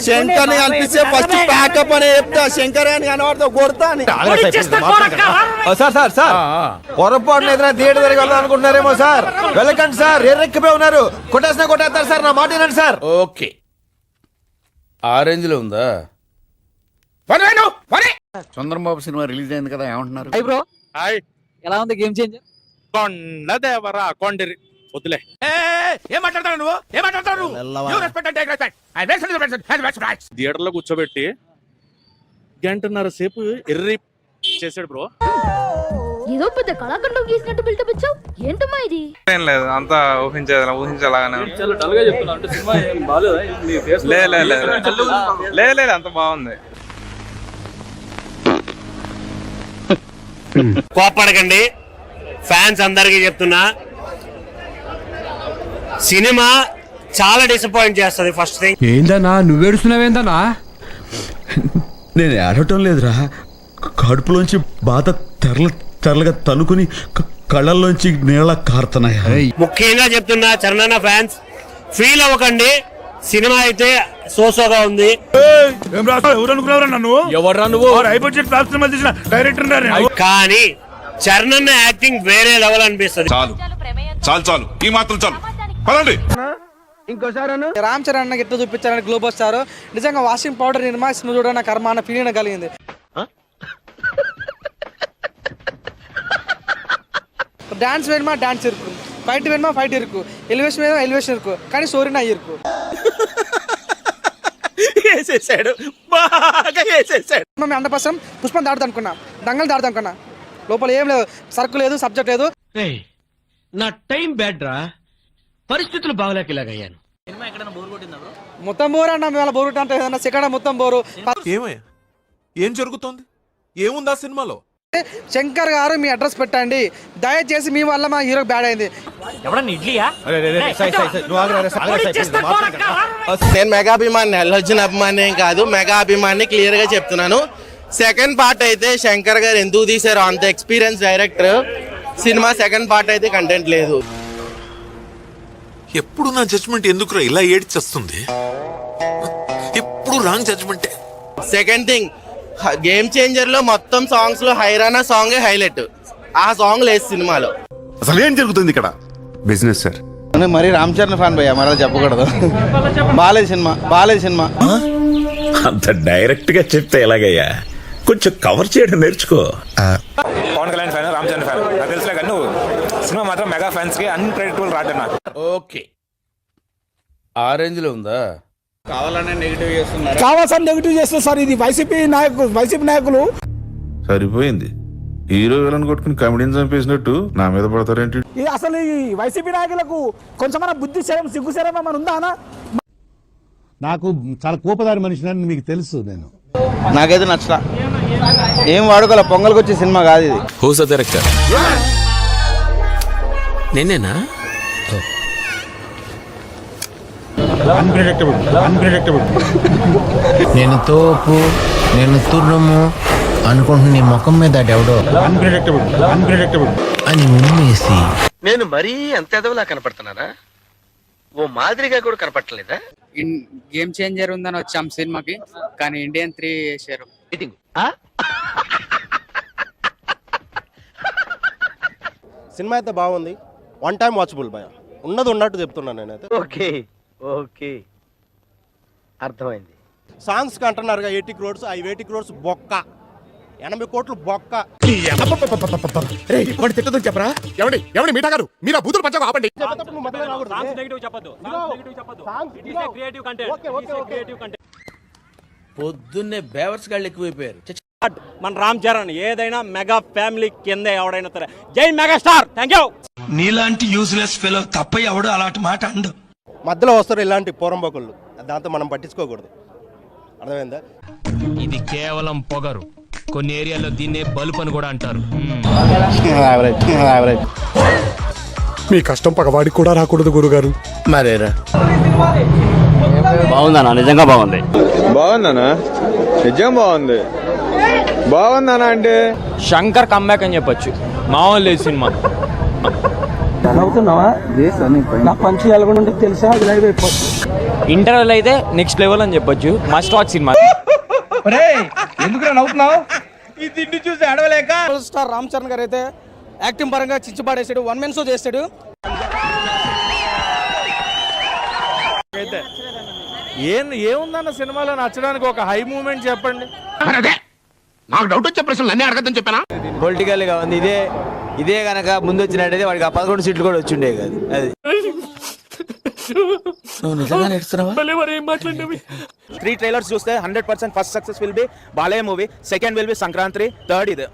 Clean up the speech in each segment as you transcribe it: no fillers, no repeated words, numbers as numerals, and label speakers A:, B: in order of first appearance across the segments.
A: శంకర్ కనిపిస్తే first pack up అని చెప్తా. శంకర్ అని కనబడతా కొడతా అని.
B: సార్ పొరపాటున ఏదైనా థియేటర్ దగ్గర వెళ్ళాలనుకుంటున్నారేమో సార్. వెళ్ళకండి సార్, ఎర్రెక్కిపోయి ఉన్నారు. కొట్టేస్తారు సార్, నా మాట వినండి సార్.
A: ఓకే, ఆరెంజ్ లో ఉందా?
C: చంద్రబాబు సినిమా రిలీజ్ అయింది కదా, ఏమంటున్నారు?
D: Hi bro,
E: hi.
D: ఎలా ఉంది గేమ్ చేంజర్?
E: కొండదేవరా కొండరి వద్దులే.
A: ఏం మాట్లాడతావు నువ్వు? ఏం మాట్లాడతావు?
E: థియేటర్ లో కూర్చోబెట్టి గంటన్నర సేపు ఎర్రి చేసాడు బ్రో.
F: ఏదో పెద్ద కళాఖండం గీసినట్టు బిల్డప్ ఇచ్చావు. ఏంటమ్మా ఇది?
G: ఏం లేదు, అంతా ఊహించాలాగానే. లేదు అంత బాగుంది.
H: కోప్పడకండి, ఫ్యాన్స్ అందరికీ చెప్తున్నా, సినిమా చాలా డిసప్పాయింట్ చేస్తుంది. First thing.
I: ఏందన్నా నువ్వేడుస్తున్నావేందన్నా?
C: నేను ఏడటం లేదురా, కడుపులోంచి బాధ తెరలుగా తనుకుని కళ్ళల్లోంచి నీళ్ళ కారుతున్నాయి.
H: ముఖ్యంగా చెప్తున్నా చరణన్న ఫ్యాన్స్, ఫీల్ అవ్వకండి. సినిమా అయితే సోసోగా ఉంది. కానీ చరణన్న యాక్టింగ్ వేరే లెవెల్ అనిపిస్తుంది.
J: చాలు ఈ మాత్రం చాలు. పదండి.
D: ఇంకోసారి రామ్ చరణ్ అన్నకి ఎట్లా చూపించారని గ్లోబల్ స్టార్ నిజంగా వాషింగ్ పౌడర్ నిర్మా సినిమా చూడడం కర్మ అన్న ఫీలింగ్ కలిగింది. డాన్స్ వేణమా డాన్స్ ఇరుకు, ఫైట్ వేణమా ఫైట్ ఇరుకు, ఎలివేషన్ వేణమా ఎలివేషన్ ఇరుకు, కానీ స్టోరీ నా ఇరుకు. మేము 100% పుష్పం దాడుతా అనుకున్నా, దంగలు దాడుతా అనుకున్నా. లోపల ఏం లేదు, సరుకు లేదు, సబ్జెక్ట్ లేదు.
I: నా టైం బ్యాడ్ రా, పరిస్థితులు బాగలేక ఇలాగయ్యాను.
D: మొత్తం బోర్ అన్న, మేము బోర్ అంటే ఏదన్నా సెకండ్ మొత్తం బోరు.
J: ఏమయ్యా, ఏం జరుగుతోంది? ఏముంది ఆ సినిమాలో?
D: శంకర్ గారు మీ అడ్రస్ పెట్టండి దయచేసి, మీ వల్ల మా హీరో బ్యాడ్ అయింది.
A: నేను మెగా అభిమాని, అల్లర్జున్ అభిమాని ఏం కాదు, మెగా అభిమాని క్లియర్ గా చెప్తున్నాను. సెకండ్ పార్ట్ అయితే శంకర్ గారు ఎందుకు తీశారు, అంత experience director. Cinema second part అయితే కంటెంట్ లేదు.
J: ఎప్పుడు నా జడ్జ్మెంట్ ఎందుకురా ఇలా ఏడ్చేస్తుంది? ఎప్పుడు రాంగ్ జడ్జ్మెంటే.
A: సెకండ్ థింగ్, గేమ్ చేంజర్ లో మొత్తం సాంగ్స్ లో హైరానా సాంగ్ హైలైట్. ఆ సాంగ్ లేదు సినిమాలో.
J: అసలు ఏం జరుగుతుంది ఇక్కడ? Business sir.
B: మరి రామ్ చరణ్ ఫ్యాన్ భయ్యా, మరలా చెప్పకూడదు. బాలేదు సినిమా.
K: అంత డైరెక్ట్ గా చెప్తే ఎలాగయ్యా, కొంచెం కవర్ చేయడం నేర్చుకో.
G: పవన్ కళ్యాణ్ ఫ్యాన్, రామ్ చరణ్ ఫ్యాన్ నాకు తెలుసులే, కానీ నువ్వు సినిమా మాత్రం మెగా ఫ్యాన్స్ కి అన్ప్రెడిక్టబుల్ రాడన్నా.
A: ఓకే, ఆరెంజ్ లో ఉందా?
B: కావాలనే నెగిటివ్
I: చేస్తున్నారు సార్. ఇది వైసీపీ నాయకులు.
J: సరిపోయింది, హీరో విలన్ కొట్టుకుని కమెడీని చంపేసినట్టు నా మీద పడతారేంటి?
I: అసలు ఈ వైసీపీ నాయకులకు కొంచెం బుద్ధి సిగ్గు శరం ఉందా? నాకు చాలా కోపదారి మనిషిని మీకు తెలుసు.
B: నాకైతే నచ్చలా, ఏం వాడుకోలే. పొంగల్కి వచ్చే సినిమా కాదు ఇది.
K: Whose director? నేనేనా?
I: నేను తోపు, నేను తుర్రము అనుకుంటున్న నీ ముఖం మీద ఎవడో అన్ప్రెడిక్టబుల్ అని ఉమ్మేసి.
B: నేను మరీ అంత ఎదవలా కనపడుతున్నారా? ఓ మాదిరిగా కూడా కనపడలేదా?
D: గేమ్ చేంజర్ ఉందని వచ్చాం సినిమాకి, కానీ ఇండియన్ 3 వేసారు.
A: సినిమా అయితే బాగుంది, వన్ టైం వాచబుల్ భయ. ఉన్నది ఉన్నట్టు చెప్తున్నాను నేనైతే.
B: ఓకే అర్థమైంది.
A: సాంగ్స్ కి అంటున్నారుగా 80 crores, ఆ 80 crores బొక్క, 80 కోట్లు బొక్క.
J: చెప్పరా? ఎవడి మీటా గారు, మీరు ఆ బూతులు పంచకు ఆపండి.
A: పొద్దున్నే బేవర్స్ గాళ్ళు ఎక్కువైపోయారు.
H: మన రామ్ చరణ్ ఏదైనా మెగా ఫ్యామిలీ కింద ఎవడైనా సరే, జై మెగాస్టార్. Thank you.
I: నీలాంటి యూజ్లెస్ ఫెలో తప్ప ఎవడు అలాంటి మాట అండు.
A: మధ్యలో వస్తారు ఇలాంటి పోరంబోకుళ్ళు, దాంతో మనం పట్టించుకోకూడదు. అర్థమైందా?
I: ఇది కేవలం పొగరు. కొన్ని ఏరియాలో దీన్నే బల్బ్ అని కూడా అంటారు.
J: మీ కష్టం పగవాడికి కూడా రాకూడదు గురుగారు.
A: మరేరా
H: బాగుందన్నా, నిజంగా బాగుంది.
G: బాగుందనా? నిజంగా బాగుంది. బాగుందనా అంటే
H: శంకర్ కమ్బ్యాక్ అని చెప్పొచ్చు. మామూలు లేదు సినిమా.
D: అవుతున్నావా? నా పంచి ఎలాగొంటే తెలుసా? అది ఇంటర్వెల్ అయితే నెక్స్ట్ లెవెల్ అని చెప్పొచ్చు. Must watch cinema. Star Ram Charan గారు అయితే యాక్టింగ్ పరంగా చిచ్చుపాడేసాడు. 1 man షో చేస్తాడు.
E: ఏముందన్న సినిమాలో నచ్చడానికి ఒక హై మూమెంట్ చెప్పండి.
I: నాకు డౌట్ వచ్చే ప్రశ్నలు అన్నీ అడగద్దని చెప్పానా?
B: పొలిటికల్ గా ఉంది. ఇదే గనక ముందు వచ్చినట్టయితే వాడికి ఆ 11 సీట్లు కూడా వచ్చిండే కాదు. అది
I: నువ్వు నిజంగా నేర్చున్నావా?
G: 3 ట్రైలర్స్ చూస్తే 100% first success will be Balayya movie, second will be Sankranti, third ఇదే.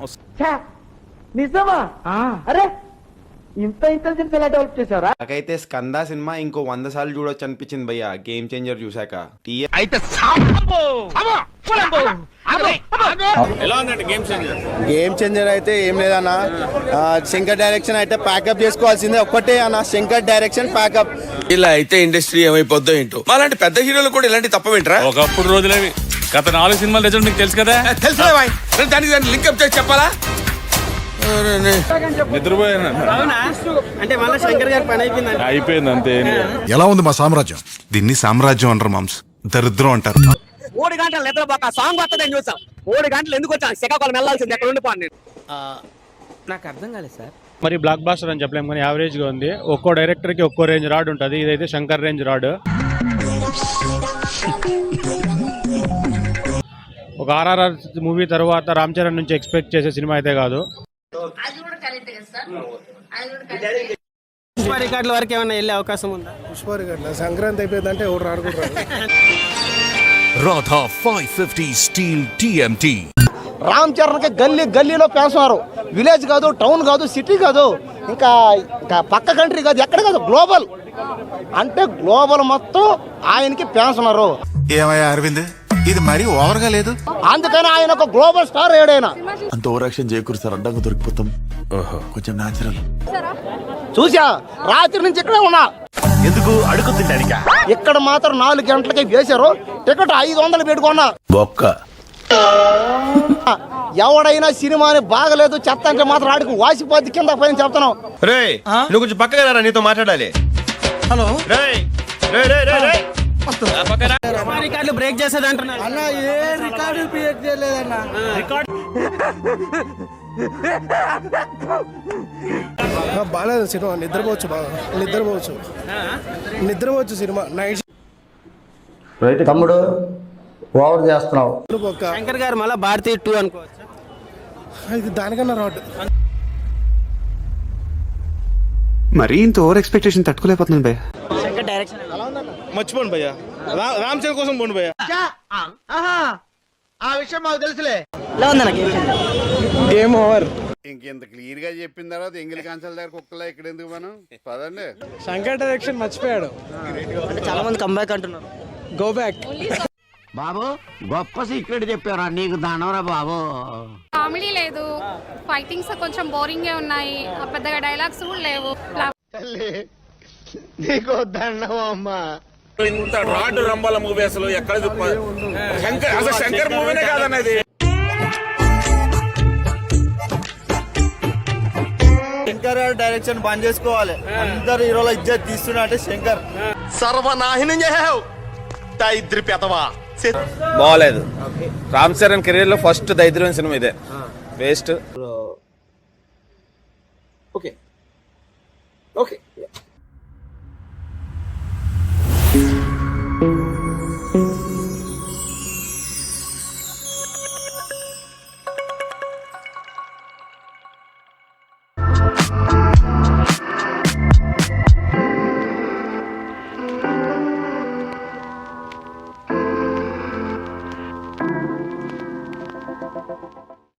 A: నాకైతే స్కంద సినిమా ఇంకో 100 సార్లు చూడొచ్చు అనిపించింది భయ్య, గేమ్ చేంజర్ చూసాక. గేమ్ చేంజర్ అయితే ఏం లేదన్న, శంకర్ డైరెక్షన్ అయితే ప్యాకప్ చేసుకోవాల్సిందే. ఒక్కటే అన్న, శంకర్ డైరెక్షన్ ప్యాకప్.
I: ఇలా అయితే ఇండస్ట్రీ ఏమైపోద్దో ఏంటో. అలాంటి పెద్ద హీరోలు కూడా ఇలాంటి తప్పవేంట్రా?
E: ఒకప్పుడు రోజులేవి, గత 4 సినిమాలు రిజల్ట్ మీకు తెలుసు కదా.
I: తెలుసులే బాయ్, దానికి లింకప్ చేసి చెప్పాలా?
E: నిద్రపోయాను
D: అంటే మళ్ళీ శంకర్ గారి పని
E: అయిపోయింది అంతే.
J: ఎలా ఉంది మా సామ్రాజ్యం? దీన్ని సామ్రాజ్యం అంటారు మామ్స్, దరిద్రం అంటారు.
D: 3 గంటలు నిద్రపోక సాంగ్ వస్తుందని చూసాం. 3 గంటలు ఎందుకు వచ్చా? శ్రీకాకుళం వెళ్ళాల్సింది, ఎక్కడ ఉండిపోండి. నాకు అర్థం కాలేదు సార్.
H: మరి బ్లాక్ బాస్టర్ అని చెప్పలేము కానీ యావరేజ్ గా ఉంది. ఒక్కో డైరెక్టర్ కి ఒక్కో రేంజ్ రాడ్ ఉంటుంది. ఇదైతే శంకర్ రేంజ్ రాడ్. ఒక ఆర్ఆర్ఆర్ మూవీ తర్వాత రామ్ చరణ్ నుంచి ఎక్స్పెక్ట్ చేసే సినిమా అయితే కాదు.
D: పుష్ప రికార్డుల వరకు ఏమైనా వెళ్ళే అవకాశం ఉందా?
B: పుష్ప రికార్డుల సంక్రాంతి అయిపోయిందంటే ఎవరు ఆడుకుంటారు?
K: Radha 550 steel TMT.
B: రామ్ చరణ్ కి గల్లీలో ఫ్యాన్స్ ఉన్నారు. విలేజ్ కాదు, టౌన్ కాదు, సిటీ కాదు, ఇంకా పక్క కంట్రీ కాదు, ఎక్కడ కాదు, గ్లోబల్. అంటే గ్లోబల్ మొత్తం ఆయనకి ఫ్యాన్స్ ఉన్నారు.
J: ఏమయ్యా అరవింద్, ఇది మరీ ఓవర్గా లేదు?
B: అందుకని ఆయన ఒక గ్లోబల్ స్టార్ ఏడైనా.
J: అంత ఓవరాక్షన్ చేయకూడదు సార్, అడ్డంగా దొరికిపోతాం. కొంచెం న్యాచురల్.
B: చూసా, రాత్రి నుంచి ఇక్కడే ఉన్నా.
I: ఎందుకు అడుగుతుంటానికా?
B: ఇక్కడ మాత్రం 4 గంటలకి వేశారు. టికెట్ 500 పెట్టుకున్నా.
I: బొక్క.
B: ఎవడైనా సినిమాని బాగలేదు చెత్త అంటే మాత్రం ఆడికి వాసిపోద్ది కింద పైన చెప్తున్నావు.
A: రే నువ్వు కొంచెం పక్కగా రా, నీతో మాట్లాడాలి.
D: హలో,
B: రికార్డులు బ్రేక్ చేసేది అంటున్నారు అన్న. ఏ రికార్డు బ్రేక్ చేయలేదన్న. బాగాలేదు సినిమా. నిద్రపోవచ్చు, బాగా నిద్రపోవచ్చు సినిమా. నైట్
I: తమ్ముడు ఓవర్ చేస్తున్నావు.
D: శంకర్ గారు మళ్ళీ భారతీయ 2 అనుకోవచ్చు.
B: ఇది దానికన్నా రాడ్.
A: మరీ ఇంత ఓవర్ ఎక్స్పెక్టేషన్ తట్టుకోలేకపోతున్నాను భయ్య.
D: శంకర్ డైరెక్షన్
A: మర్చిపోండి భయ్య, రామ్ చరణ్ కోసం పోండి భయ్య.
B: ఆ విషయం మాకు తెలుసులే.
D: ఎలా ఉందన్న
B: గేమ్ ఓవర్.
J: ఇంకెంత క్లియర్ గా చెప్పిన తర్వాత ఎంగిల్ కాన్సల్ దగ్గర కుక్కలా ఇక్కడ ఎందుకు మనం పదండి.
B: శంకర్ డైరెక్షన్ మర్చిపోయాడు.
D: అంటే చాలా మంది కంబ్యాక్ అంటున్నారు.
B: Go back.
I: బాబు గొప్ప సీక్రెట్ చెప్పారా నీకు దానవరా బాబు.
F: కామెడీ లేదు, ఫైటింగ్స్ కొంచెం బోరింగ్ గా ఉన్నాయి, పెద్దగా డైలాగ్స్ కూడా లేవు.
B: నీకు దండం అమ్మా.
K: ఇంత రాడ్ రంబాల మూవీ అసలు ఎక్కడ శంకర్ మూవీనే కాదన్నది.
A: శంకర్ డైరెక్షన్ బంద్ చేసుకోవాలి. అందరు హీరోల ఇజ్జత్ తీస్తున్నా అంటే శంకర్ సర్వనాశనం చేసావు. దరిద్ర పెదవా. బాగలేదు. రామ్ చరణ్ కెరీర్ లో ఫస్ట్ దరిద్రమైన సినిమా ఇదే. వేస్ట్.
B: Okay okay